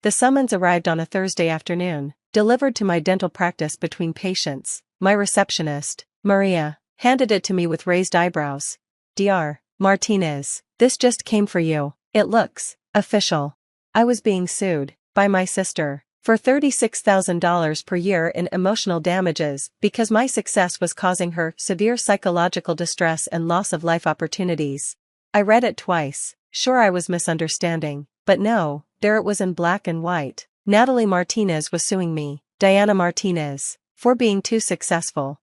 The summons arrived on a Thursday afternoon, delivered to my dental practice between patients. My receptionist, Maria, handed it to me with raised eyebrows. Dr. Martinez, this just came for you. It looks official. I was being sued by my sister for $36,000 per year in emotional damages because my success was causing her severe psychological distress and loss of life opportunities. I read it twice, sure I was misunderstanding, but no, there it was in black and white. Natalie Martinez was suing me, Diana Martinez, for being too successful.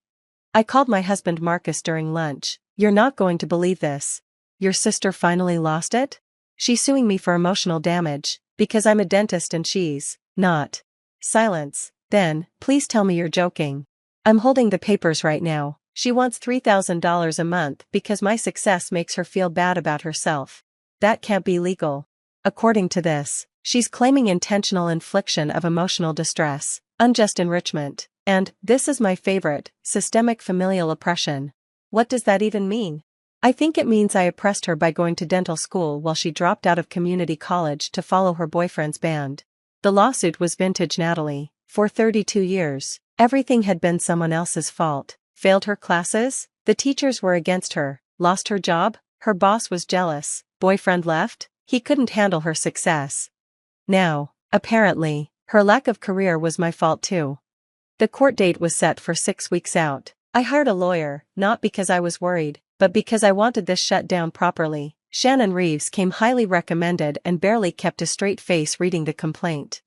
I called my husband Marcus during lunch. You're not going to believe this. Your sister finally lost it? She's suing me for emotional damage, because I'm a dentist and she's not. Silence. Then, please tell me you're joking. I'm holding the papers right now. She wants $3,000 a month because my success makes her feel bad about herself. That can't be legal. According to this, she's claiming intentional infliction of emotional distress, unjust enrichment, and, this is my favorite, systemic familial oppression. What does that even mean? I think it means I oppressed her by going to dental school while she dropped out of community college to follow her boyfriend's band. The lawsuit was vintage Natalie. For 32 years, everything had been someone else's fault. Failed her classes? The teachers were against her. Lost her job? Her boss was jealous. Boyfriend left? He couldn't handle her success. Now, apparently, her lack of career was my fault too. The court date was set for 6 weeks out. I hired a lawyer, not because I was worried, but because I wanted this shut down properly. Shannon Reeves came highly recommended and barely kept a straight face reading the complaint.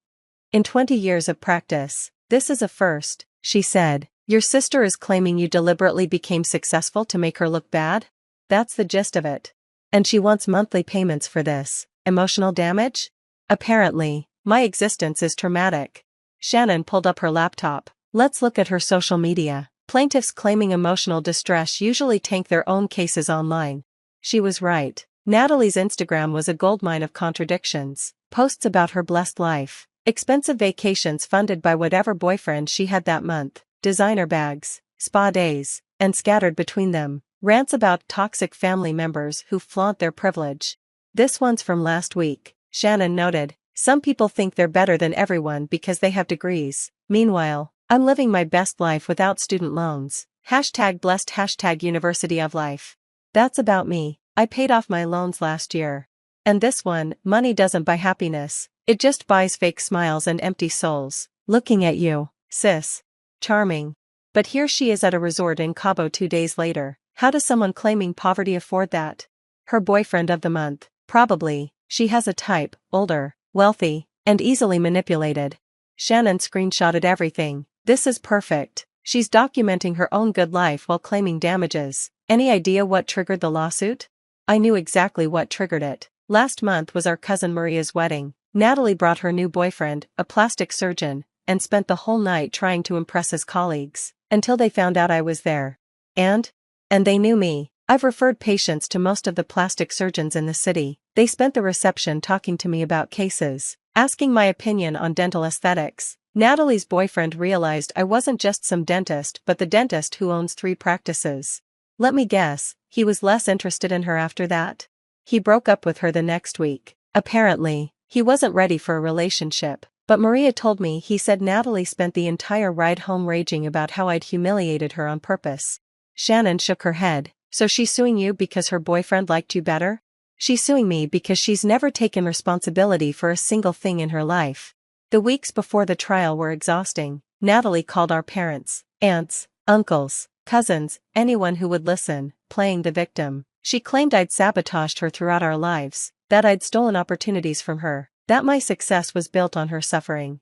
In 20 years of practice, this is a first, she said. Your sister is claiming you deliberately became successful to make her look bad? That's the gist of it. And she wants monthly payments for this. Emotional damage? Apparently, my existence is traumatic. Shannon pulled up her laptop. Let's look at her social media. Plaintiffs claiming emotional distress usually tank their own cases online. She was right. Natalie's Instagram was a goldmine of contradictions. Posts about her blessed life. Expensive vacations funded by whatever boyfriend she had that month. Designer bags, spa days, and scattered between them, rants about toxic family members who flaunt their privilege. This one's from last week, Shannon noted. Some people think they're better than everyone because they have degrees. Meanwhile, I'm living my best life without student loans. #blessed #University of Life. That's about me. I paid off my loans last year. And this one, money doesn't buy happiness. It just buys fake smiles and empty souls. Looking at you, sis. Charming. But here she is at a resort in Cabo 2 days later. How does someone claiming poverty afford that? Her boyfriend of the month. Probably. She has a type, older, wealthy, and easily manipulated. Shannon screenshotted everything. This is perfect. She's documenting her own good life while claiming damages. Any idea what triggered the lawsuit? I knew exactly what triggered it. Last month was our cousin Maria's wedding. Natalie brought her new boyfriend, a plastic surgeon, and spent the whole night trying to impress his colleagues, until they found out I was there. And they knew me. I've referred patients to most of the plastic surgeons in the city. They spent the reception talking to me about cases, asking my opinion on dental aesthetics. Natalie's boyfriend realized I wasn't just some dentist but the dentist who owns 3 practices. Let me guess, he was less interested in her after that. He broke up with her the next week. Apparently, he wasn't ready for a relationship, but Maria told me he said Natalie spent the entire ride home raging about how I'd humiliated her on purpose. Shannon shook her head. So she's suing you because her boyfriend liked you better? She's suing me because she's never taken responsibility for a single thing in her life. The weeks before the trial were exhausting. Natalie called our parents, aunts, uncles, cousins, anyone who would listen, playing the victim. She claimed I'd sabotaged her throughout our lives, that I'd stolen opportunities from her, that my success was built on her suffering.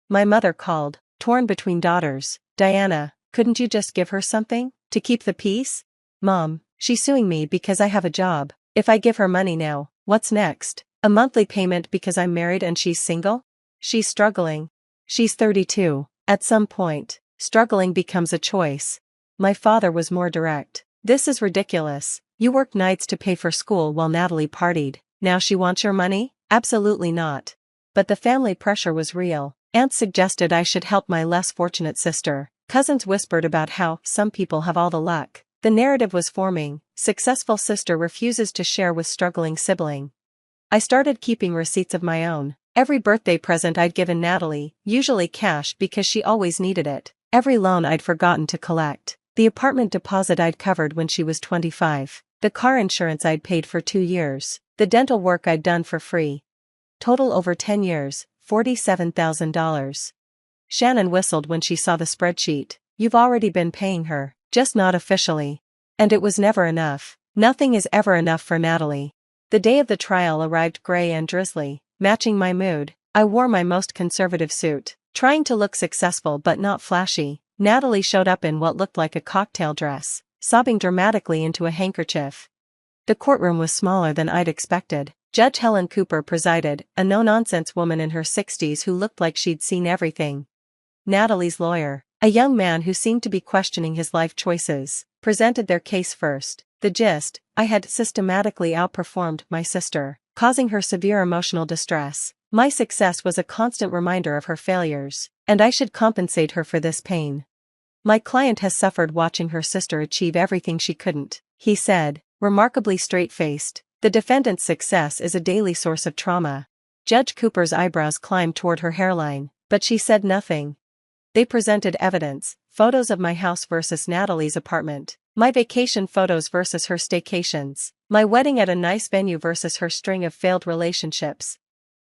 My mother called, torn between daughters. Diana, couldn't you just give her something, to keep the peace? Mom, she's suing me because I have a job. If I give her money now, what's next? A monthly payment because I'm married and she's single? She's struggling. She's 32. At some point, struggling becomes a choice. My father was more direct. This is ridiculous. You worked nights to pay for school while Natalie partied. Now she wants your money? Absolutely not. But the family pressure was real. Aunts suggested I should help my less fortunate sister. Cousins whispered about how some people have all the luck. The narrative was forming. Successful sister refuses to share with struggling sibling. I started keeping receipts of my own. Every birthday present I'd given Natalie, usually cash because she always needed it. Every loan I'd forgotten to collect. The apartment deposit I'd covered when she was 25. The car insurance I'd paid for 2 years. The dental work I'd done for free. Total over 10 years, $47,000. Shannon whistled when she saw the spreadsheet. You've already been paying her, just not officially. And it was never enough. Nothing is ever enough for Natalie. The day of the trial arrived gray and drizzly, matching my mood. I wore my most conservative suit, trying to look successful but not flashy. Natalie showed up in what looked like a cocktail dress, sobbing dramatically into a handkerchief. The courtroom was smaller than I'd expected. Judge Helen Cooper presided, a no-nonsense woman in her 60s who looked like she'd seen everything. Natalie's lawyer, a young man who seemed to be questioning his life choices, presented their case first. The gist: I had systematically outperformed my sister, causing her severe emotional distress. My success was a constant reminder of her failures, and I should compensate her for this pain. My client has suffered watching her sister achieve everything she couldn't, he said, remarkably straight-faced. The defendant's success is a daily source of trauma. Judge Cooper's eyebrows climbed toward her hairline, but she said nothing. They presented evidence: photos of my house versus Natalie's apartment, my vacation photos versus her staycations, my wedding at a nice venue versus her string of failed relationships.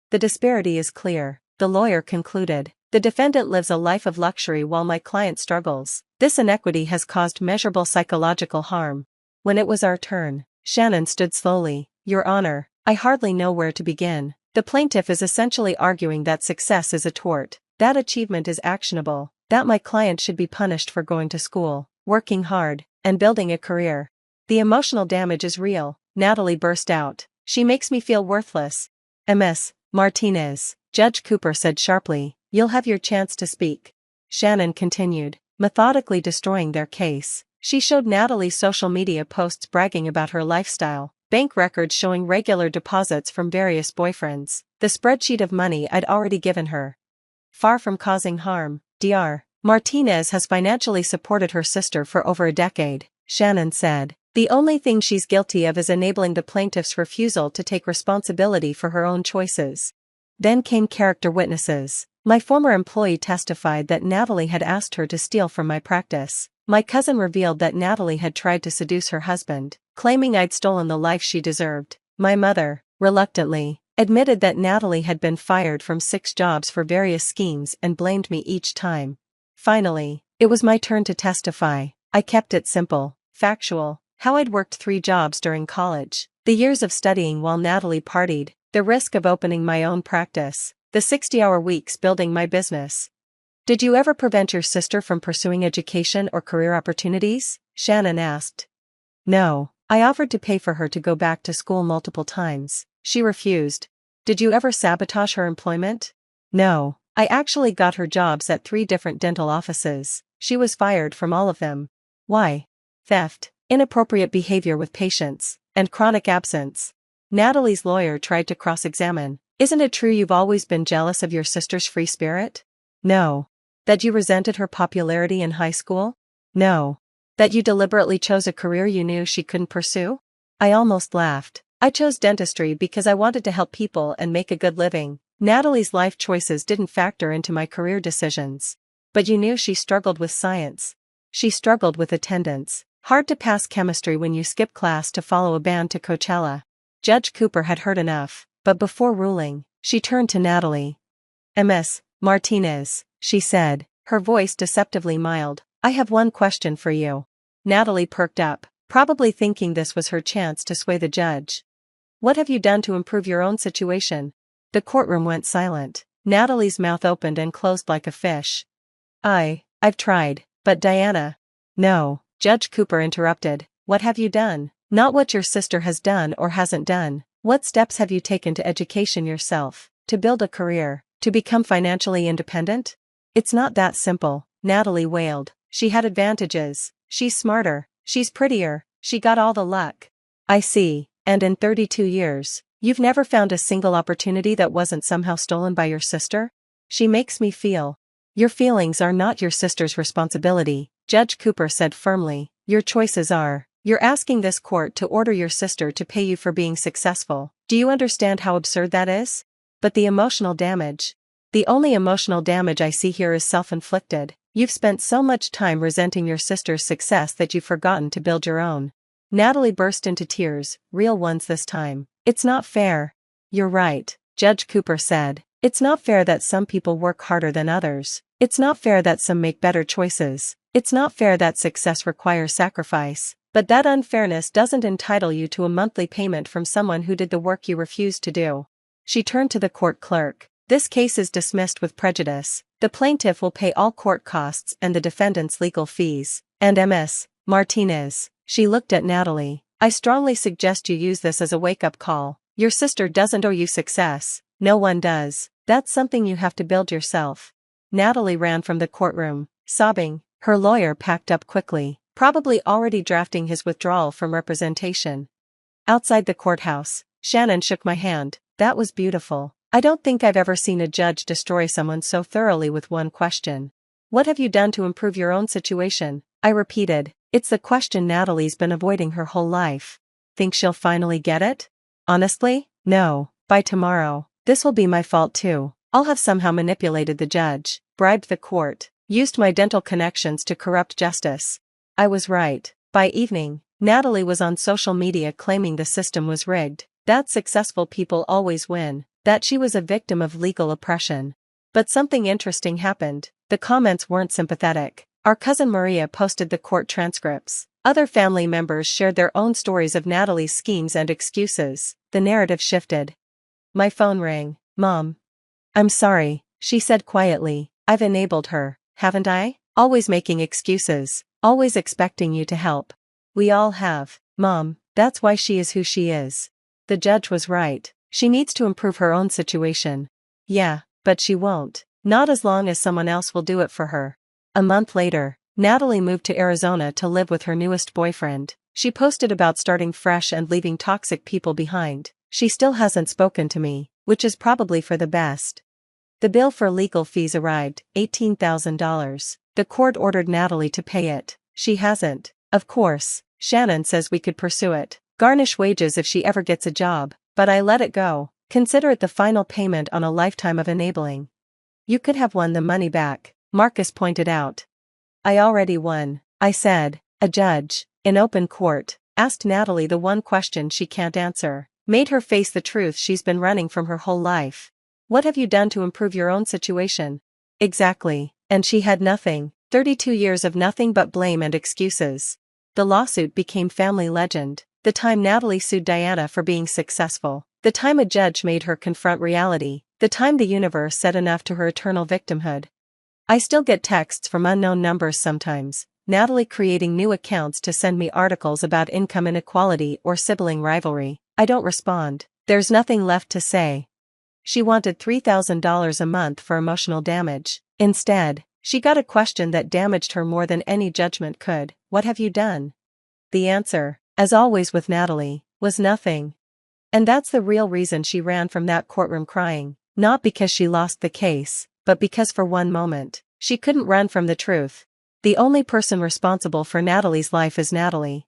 The disparity is clear, the lawyer concluded. The defendant lives a life of luxury while my client struggles. This inequity has caused measurable psychological harm. When it was our turn, Shannon stood slowly. Your Honor, I hardly know where to begin. The plaintiff is essentially arguing that success is a tort, that achievement is actionable, that my client should be punished for going to school, working hard, and building a career. The emotional damage is real, Natalie burst out. She makes me feel worthless. Ms. Martinez, Judge Cooper said sharply, you'll have your chance to speak. Shannon continued, methodically destroying their case. She showed Natalie's social media posts bragging about her lifestyle, bank records showing regular deposits from various boyfriends, the spreadsheet of money I'd already given her. Far from causing harm, Dr. Martinez has financially supported her sister for over a decade, Shannon said. The only thing she's guilty of is enabling the plaintiff's refusal to take responsibility for her own choices. Then came character witnesses. My former employee testified that Natalie had asked her to steal from my practice. My cousin revealed that Natalie had tried to seduce her husband, claiming I'd stolen the life she deserved. My mother, reluctantly, admitted that Natalie had been fired from 6 jobs for various schemes and blamed me each time. Finally, it was my turn to testify. I kept it simple, factual, how I'd worked 3 jobs during college, the years of studying while Natalie partied, the risk of opening my own practice, the 60-hour weeks building my business. Did you ever prevent your sister from pursuing education or career opportunities? Shannon asked. No, I offered to pay for her to go back to school multiple times. She refused. Did you ever sabotage her employment? No, I actually got her jobs at 3 different dental offices. She was fired from all of them. Why? Theft, inappropriate behavior with patients, and chronic absence. Natalie's lawyer tried to cross-examine. Isn't it true you've always been jealous of your sister's free spirit? No. That you resented her popularity in high school? No. That you deliberately chose a career you knew she couldn't pursue? I almost laughed. I chose dentistry because I wanted to help people and make a good living. Natalie's life choices didn't factor into my career decisions. But you knew she struggled with science. She struggled with attendance. Hard to pass chemistry when you skip class to follow a band to Coachella. Judge Cooper had heard enough, but before ruling, she turned to Natalie. Ms. Martinez, she said, her voice deceptively mild. I have one question for you. Natalie perked up, probably thinking this was her chance to sway the judge. What have you done to improve your own situation? The courtroom went silent. Natalie's mouth opened and closed like a fish. I've tried, but Diana. No, Judge Cooper interrupted. What have you done? Not what your sister has done or hasn't done. What steps have you taken to education yourself, to build a career, to become financially independent? It's not that simple, Natalie wailed. She had advantages. She's smarter. She's prettier. She got all the luck. I see. And in 32 years, you've never found a single opportunity that wasn't somehow stolen by your sister? She makes me feel. Your feelings are not your sister's responsibility, Judge Cooper said firmly. Your choices are. You're asking this court to order your sister to pay you for being successful. Do you understand how absurd that is? But the emotional damage. The only emotional damage I see here is self-inflicted. You've spent so much time resenting your sister's success that you've forgotten to build your own. Natalie burst into tears, real ones this time. It's not fair. You're right, Judge Cooper said. It's not fair that some people work harder than others. It's not fair that some make better choices. It's not fair that success requires sacrifice. But that unfairness doesn't entitle you to a monthly payment from someone who did the work you refused to do. She turned to the court clerk. This case is dismissed with prejudice. The plaintiff will pay all court costs and the defendant's legal fees. And Ms. Martinez. She looked at Natalie. I strongly suggest you use this as a wake-up call. Your sister doesn't owe you success. No one does. That's something you have to build yourself. Natalie ran from the courtroom, sobbing. Her lawyer packed up quickly, probably already drafting his withdrawal from representation. Outside the courthouse, Shannon shook my hand. That was beautiful. I don't think I've ever seen a judge destroy someone so thoroughly with one question. What have you done to improve your own situation? I repeated. It's the question Natalie's been avoiding her whole life. Think she'll finally get it? Honestly, no. By tomorrow, this will be my fault too. I'll have somehow manipulated the judge, bribed the court, used my dental connections to corrupt justice. I was right. By evening, Natalie was on social media claiming the system was rigged, that successful people always win, that she was a victim of legal oppression. But something interesting happened. The comments weren't sympathetic. Our cousin Maria posted the court transcripts. Other family members shared their own stories of Natalie's schemes and excuses. The narrative shifted. My phone rang. Mom. I'm sorry, she said quietly. I've enabled her, haven't I? Always making excuses, always expecting you to help. We all have, Mom, that's why she is who she is. The judge was right. She needs to improve her own situation. Yeah, but she won't. Not as long as someone else will do it for her. A month later, Natalie moved to Arizona to live with her newest boyfriend. She posted about starting fresh and leaving toxic people behind. She still hasn't spoken to me, which is probably for the best. The bill for legal fees arrived, $18,000. The court ordered Natalie to pay it. She hasn't. Of course, Shannon says we could pursue it. Garnish wages if she ever gets a job, but I let it go. Consider it the final payment on a lifetime of enabling. You could have won the money back, Marcus pointed out. I already won, I said. A judge, in open court, asked Natalie the one question she can't answer, made her face the truth she's been running from her whole life. What have you done to improve your own situation? Exactly, and she had nothing. 32 years of nothing but blame and excuses. The lawsuit became family legend. The time Natalie sued Diana for being successful. The time a judge made her confront reality. The time the universe said enough to her eternal victimhood. I still get texts from unknown numbers sometimes. Natalie creating new accounts to send me articles about income inequality or sibling rivalry. I don't respond. There's nothing left to say. She wanted $3,000 a month for emotional damage. Instead, she got a question that damaged her more than any judgment could. What have you done? The answer, as always with Natalie, was nothing. And that's the real reason she ran from that courtroom crying. Not because she lost the case, but because for one moment, she couldn't run from the truth. The only person responsible for Natalie's life is Natalie.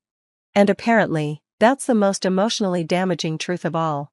And apparently, that's the most emotionally damaging truth of all.